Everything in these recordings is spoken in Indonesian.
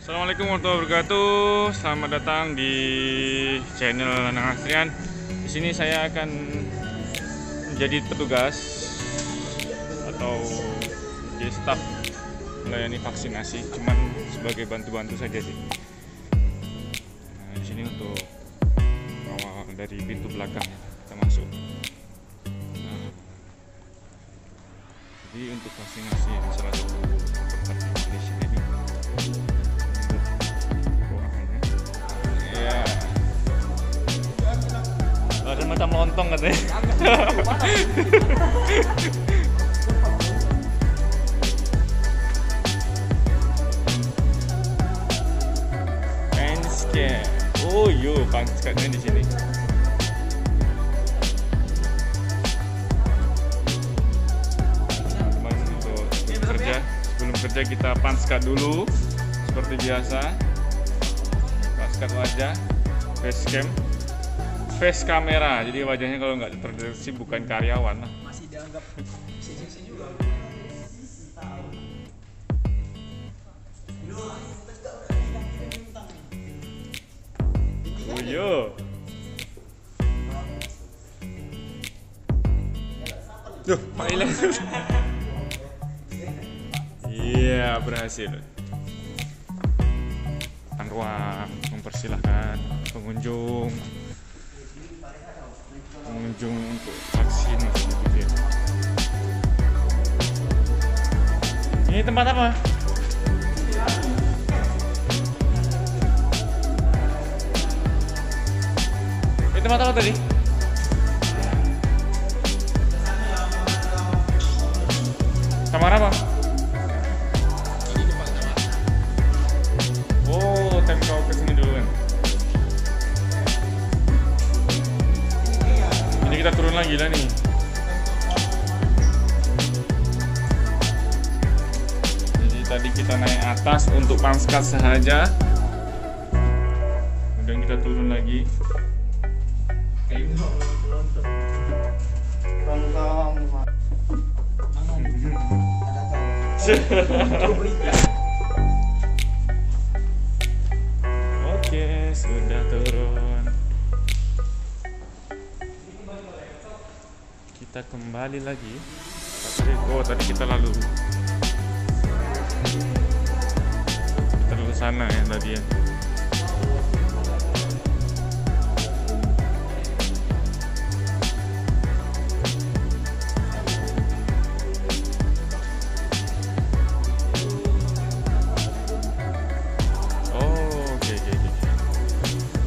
Assalamualaikum warahmatullahi wabarakatuh. Selamat datang di channel Nanang Astrian. Di sini saya akan menjadi petugas atau jadi staf melayani vaksinasi, cuman sebagai bantu-bantu saja sih. Nah, di sini untuk awal dari pintu belakang kita masuk. Nah, jadi untuk vaksinasi di salah satu tempat di Malaysia ini. Ada macam lontong katanya. Fanscare. Oh yo, fanscare-nya di sini. Teman-teman untuk kerja, sebelum kerja kita fanscare dulu seperti biasa. Fanscare wajah, facecam. Face kamera, jadi wajahnya kalau nggak terdeteksi bukan karyawan lah. Masih dianggap sisi juga. Oh yo. Duh, Pak Ilan. Iya, berhasil. Ruang mempersilahkan pengunjung untuk vaksin gitu ya. Ini tempat apa? Ini tempat apa tadi? Kamar apa? Oh, tem kau kesini dulu kan? Ini kita turun lagi lah nih. Jadi tadi kita naik atas untuk fanscare saja. Kemudian kita turun lagi. Oke, sudah turun. Kita kembali lagi. Tadi kita lalu sana ya tadi ya.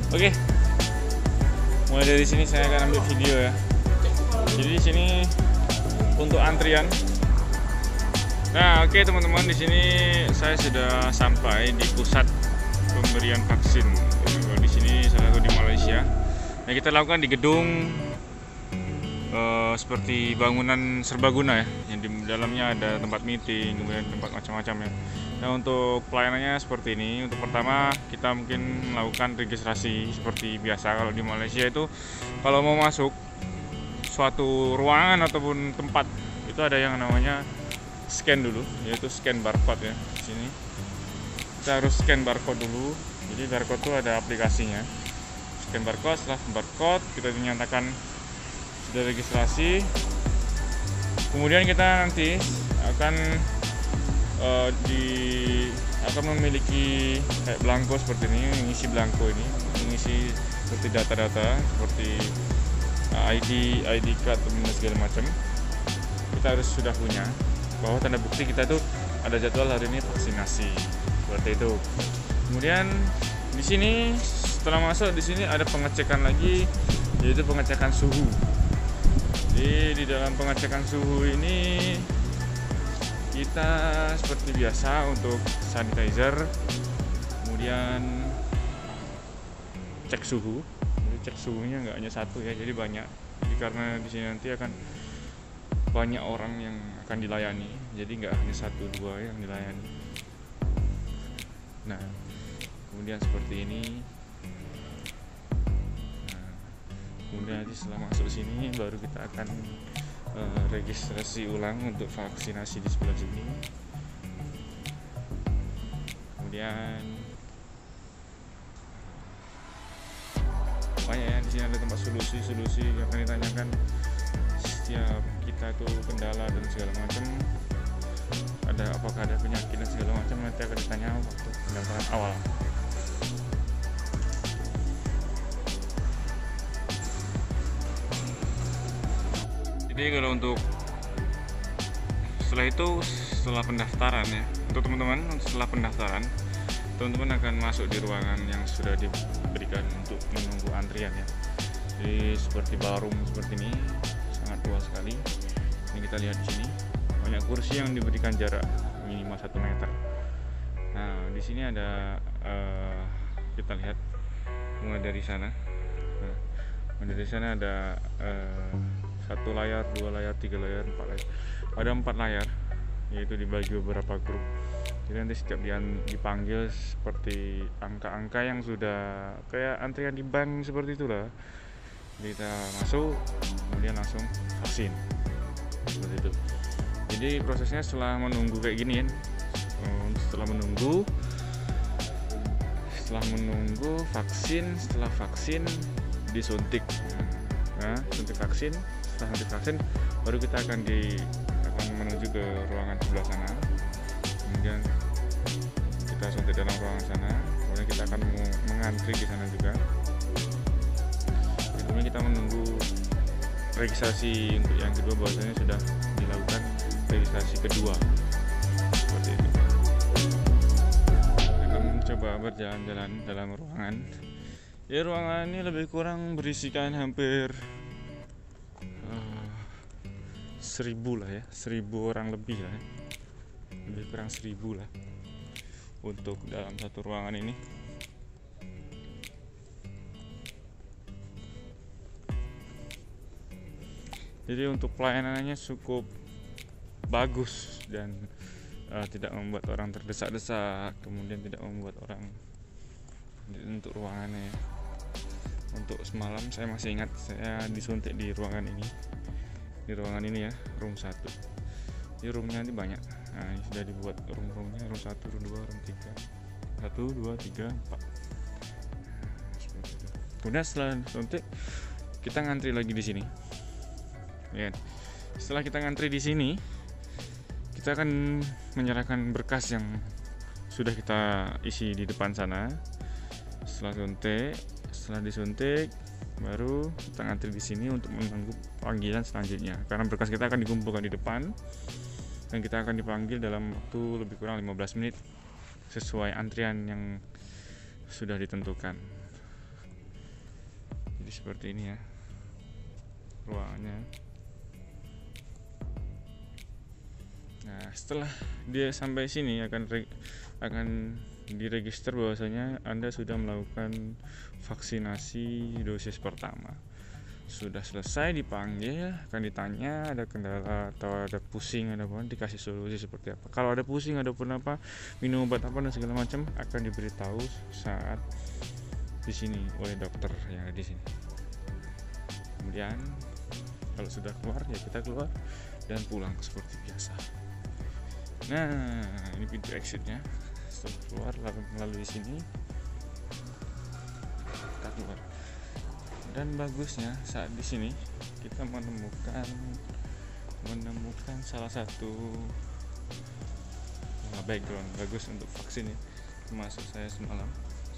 Oke. Mulai dari sini saya akan ambil video ya. Jadi di sini untuk antrian. Nah, oke teman-teman, di sini saya sudah sampai di pusat pemberian vaksin. Di sini salah satu di Malaysia. Nah, kita lakukan di gedung seperti bangunan serbaguna ya. Yang di dalamnya ada tempat meeting, kemudian tempat macam-macam ya. Nah, untuk pelayanannya seperti ini. Untuk pertama kita mungkin melakukan registrasi seperti biasa. Kalau di Malaysia itu kalau mau masuk suatu ruangan ataupun tempat itu ada yang namanya scan dulu, yaitu scan barcode ya. Di sini kita harus scan barcode dulu. Jadi barcode itu ada aplikasinya. Scan barcode, setelah barcode kita dinyatakan sudah registrasi. Kemudian kita nanti akan memiliki kayak belangko seperti ini, mengisi belangko ini, mengisi seperti data-data seperti ID card dan segala macam. Kita harus sudah punya bahwa tanda bukti kita tuh ada jadwal hari ini vaksinasi seperti itu. Kemudian di sini setelah masuk di sini ada pengecekan lagi, yaitu pengecekan suhu. Jadi di dalam pengecekan suhu ini kita seperti biasa untuk sanitizer, kemudian cek suhu. Jadi cek suhunya nggak hanya satu ya, jadi banyak. Jadi karena di sini nanti akan banyak orang yang akan dilayani, jadi nggak hanya satu dua yang dilayani. Nah, kemudian seperti ini. Nah, kemudian nanti setelah masuk sini baru kita akan registrasi ulang untuk vaksinasi di sebelah sini. Kemudian banyak ya. Di sini ada tempat solusi yang akan ditanyakan setiap kita itu kendala dan segala macam, ada apakah ada penyakit dan segala macam, nanti akan ditanya waktu pendaftaran awal. Jadi kalau untuk setelah pendaftaran ya, untuk teman-teman setelah pendaftaran, teman-teman akan masuk di ruangan yang sudah diberikan untuk menunggu antrian ya. Jadi seperti ballroom seperti ini, sangat luas sekali. Ini kita lihat di sini banyak kursi yang diberikan jarak minimal 1 meter. Nah di sini ada kita lihat mulai dari sana. Nah, mulai dari sana ada 1 layar, 2 layar, 3 layar, 4 layar. Ada 4 layar, yaitu dibagi beberapa grup. Jadi nanti setiap dipanggil seperti angka-angka yang sudah kayak antrian di bank seperti itulah. Jadi kita masuk, kemudian langsung vaksin seperti itu. Jadi prosesnya setelah menunggu kayak gini ya, setelah menunggu setelah vaksin disuntik. Nah, suntik vaksin, setelah suntik vaksin baru kita akan menuju ke ruangan sebelah sana. Kemudian kita suntik dalam ruangan sana, kemudian kita akan mengantri di sana juga. Kemudian kita menunggu registrasi untuk yang kedua, bahwasanya sudah dilakukan registrasi kedua seperti itu. Kita mencoba berjalan-jalan dalam ruangan. Ya, ruangan ini lebih kurang berisikan hampir 1000 lah ya, 1000 orang lebih lah ya. Lebih kurang 1000 lah untuk dalam satu ruangan ini. Jadi untuk pelayanannya cukup bagus dan tidak membuat orang terdesak-desak, kemudian tidak membuat orang untuk ruangannya. Untuk semalam saya masih ingat saya disuntik di ruangan ini. Di ruangan ini ya, room 1. Di roomnya nanti banyak. Nah, ini sudah dibuat room-roomnya, room 1, room 2, room 3. 1, 2, 3, 4. Seperti itu. Kemudian setelah suntik kita ngantri lagi di sini. Ya. Setelah kita ngantri di sini, kita akan menyerahkan berkas yang sudah kita isi di depan sana. Setelah disuntik baru kita ngantri di sini untuk menunggu panggilan selanjutnya, karena berkas kita akan dikumpulkan di depan dan kita akan dipanggil dalam waktu lebih kurang 15 menit sesuai antrian yang sudah ditentukan. Jadi seperti ini ya ruangannya. Nah, setelah dia sampai sini akan diregister bahwasanya Anda sudah melakukan vaksinasi dosis pertama. Sudah selesai dipanggil, akan ditanya ada kendala atau ada pusing, ada apa, dikasih solusi seperti apa. Kalau ada pusing, ada pun apa, minum obat apa dan segala macam akan diberitahu saat di sini oleh dokter yang ada di sini. Kemudian kalau sudah keluar ya kita keluar dan pulang seperti biasa. Nah, ini pintu exitnya. Setelah keluar melalui sini kita keluar. Dan bagusnya saat di sini kita menemukan salah satu background bagus untuk vaksin ya. Termasuk saya semalam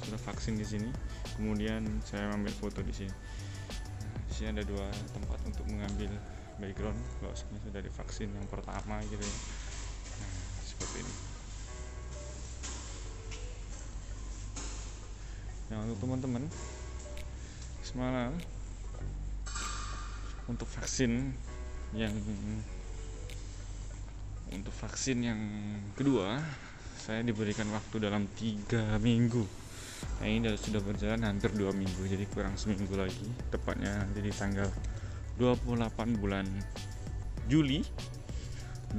sudah vaksin di sini. Kemudian saya ambil foto di sini. Nah, di sini ada 2 tempat untuk mengambil background kalau sudah divaksin yang pertama gitu ya. Nah, seperti ini. Nah, untuk teman-teman semalam untuk vaksin yang kedua saya diberikan waktu dalam 3 minggu. Nah, ini sudah berjalan hampir 2 minggu, jadi kurang seminggu lagi, tepatnya nanti di tanggal 28 bulan Juli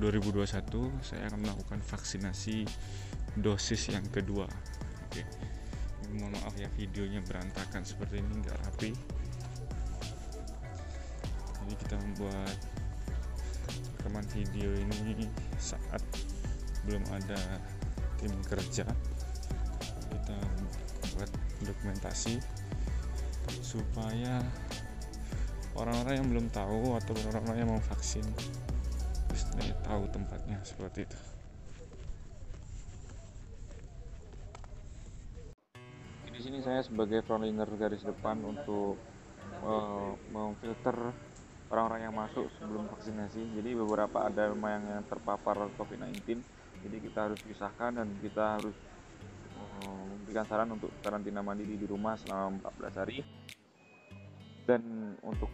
2021 saya akan melakukan vaksinasi dosis yang kedua. Oke. Mohon maaf ya videonya berantakan seperti ini, nggak rapi. Jadi kita membuat rekaman video ini saat belum ada tim kerja. Kita buat dokumentasi supaya orang-orang yang belum tahu atau orang-orang yang mau vaksin terus tahu tempatnya seperti itu. Di sini saya sebagai frontliner garis depan untuk memfilter orang-orang yang masuk sebelum vaksinasi. Jadi beberapa ada yang terpapar COVID-19, jadi kita harus pisahkan dan kita harus memberikan saran untuk karantina mandiri di rumah selama 14 hari. Dan untuk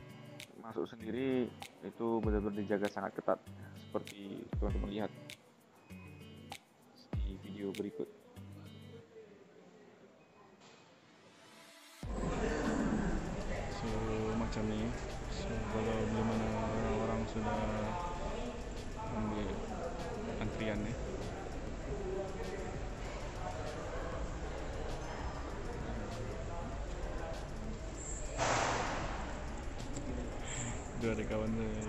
masuk sendiri itu benar-benar dijaga sangat ketat, seperti teman-teman lihat di video berikut. Macam ini, kalau bagaimana orang-orang sudah ambil antriannya. Itu ada kawan saya,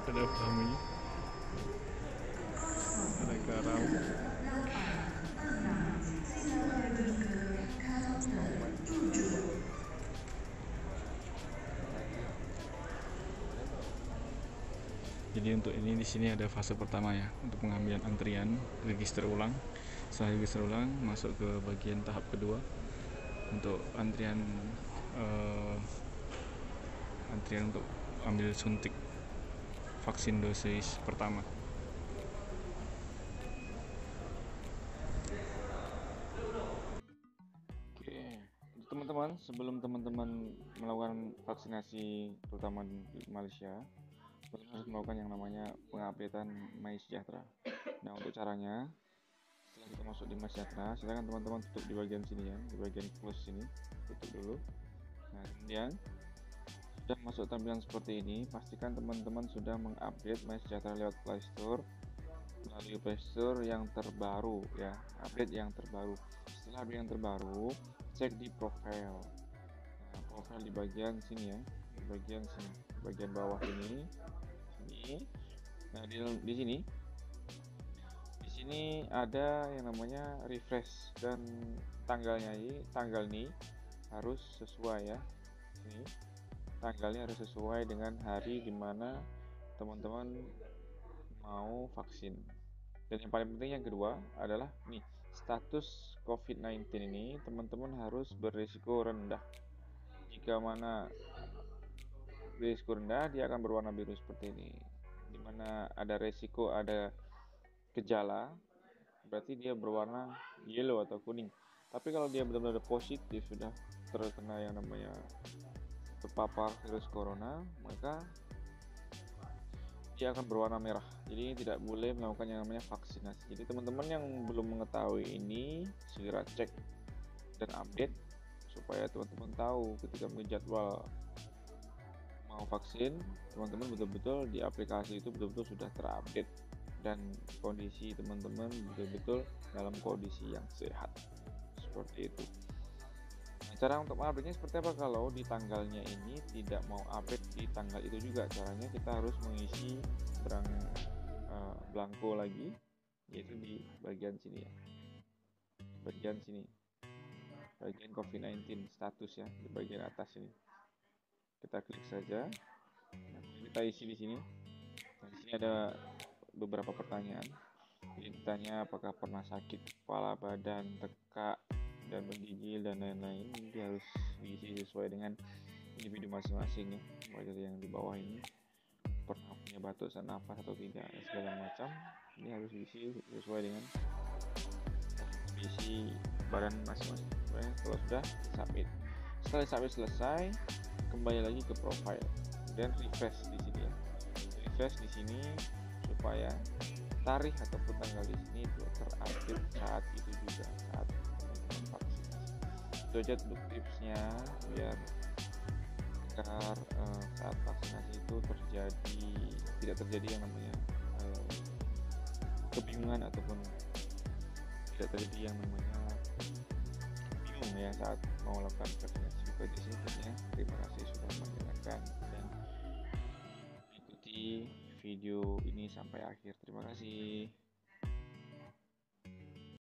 ada kami, ada Karau. Jadi untuk ini di sini ada fase pertama ya, untuk pengambilan antrian, register ulang. Setelah register ulang, masuk ke bagian tahap kedua untuk antrian untuk ambil suntik vaksin dosis pertama. Oke, teman-teman, sebelum teman-teman melakukan vaksinasi terutama di Malaysia, teman-teman harus melakukan yang namanya pengupdatean MySejahtera. Nah, untuk caranya, setelah kita masuk di MySejahtera, silakan teman-teman tutup di bagian sini ya, di bagian close sini, tutup dulu. Nah, kemudian sudah masuk tampilan seperti ini, pastikan teman-teman sudah mengupdate MySejahtera lewat Play Store, melalui Play Store yang terbaru ya, update yang terbaru. Setelah update yang terbaru, cek di profile. Nah, profile di bagian sini ya, di bagian sini, di bagian bawah ini. Nah, di sini ada yang namanya refresh, dan tanggal ini harus sesuai ya. Ini tanggalnya harus sesuai dengan hari dimana teman-teman mau vaksin. Dan yang paling penting yang kedua adalah nih, status COVID-19 ini teman-teman harus berisiko rendah. Jika mana berisiko rendah, dia akan berwarna biru seperti ini. Dimana ada resiko, ada gejala, berarti dia berwarna yellow atau kuning. Tapi kalau dia benar-benar positif, sudah terkena yang namanya terpapar virus corona, maka dia akan berwarna merah. Jadi tidak boleh melakukan yang namanya vaksinasi. Jadi teman-teman yang belum mengetahui ini, segera cek dan update supaya teman-teman tahu ketika menjadwal mau vaksin, teman-teman betul-betul di aplikasi itu betul-betul sudah terupdate dan kondisi teman-teman betul-betul dalam kondisi yang sehat. Seperti itu. Nah, cara untuk mengupdate-nya seperti apa? Kalau di tanggalnya ini tidak mau update di tanggal itu juga, caranya kita harus mengisi blanko lagi, yaitu di bagian sini ya, bagian sini, bagian COVID-19 status ya, di bagian atas ini. Kita klik saja, nah, kita isi di sini. Nah, di sini ada beberapa pertanyaan. Jadi ditanya apakah pernah sakit kepala, badan, tekak, dan menggigil dan lain-lain. Ini harus diisi sesuai dengan individu masing-masing ya. Mulai dari yang di bawah ini, pernah punya batuk, sesak nafas atau tidak, dan segala macam. Ini harus diisi sesuai dengan kondisi badan masing-masing. Kalau sudah, submit. Setelah submit selesai, kembali lagi ke profile dan refresh di sini ya. Refresh di sini supaya tarikh ataupun tanggal di sini terupdate saat itu juga, saat teman-teman vaksinasi. Itu aja untuk tipsnya biar saat vaksinasi itu tidak terjadi yang namanya kebingungan ataupun tidak terjadi yang namanya bingung ya saat mau melakukan vaksinasi. Itu aja sih tipsnya. Terima kasih sudah mendengarkan dan ikuti video ini sampai akhir. Terima kasih.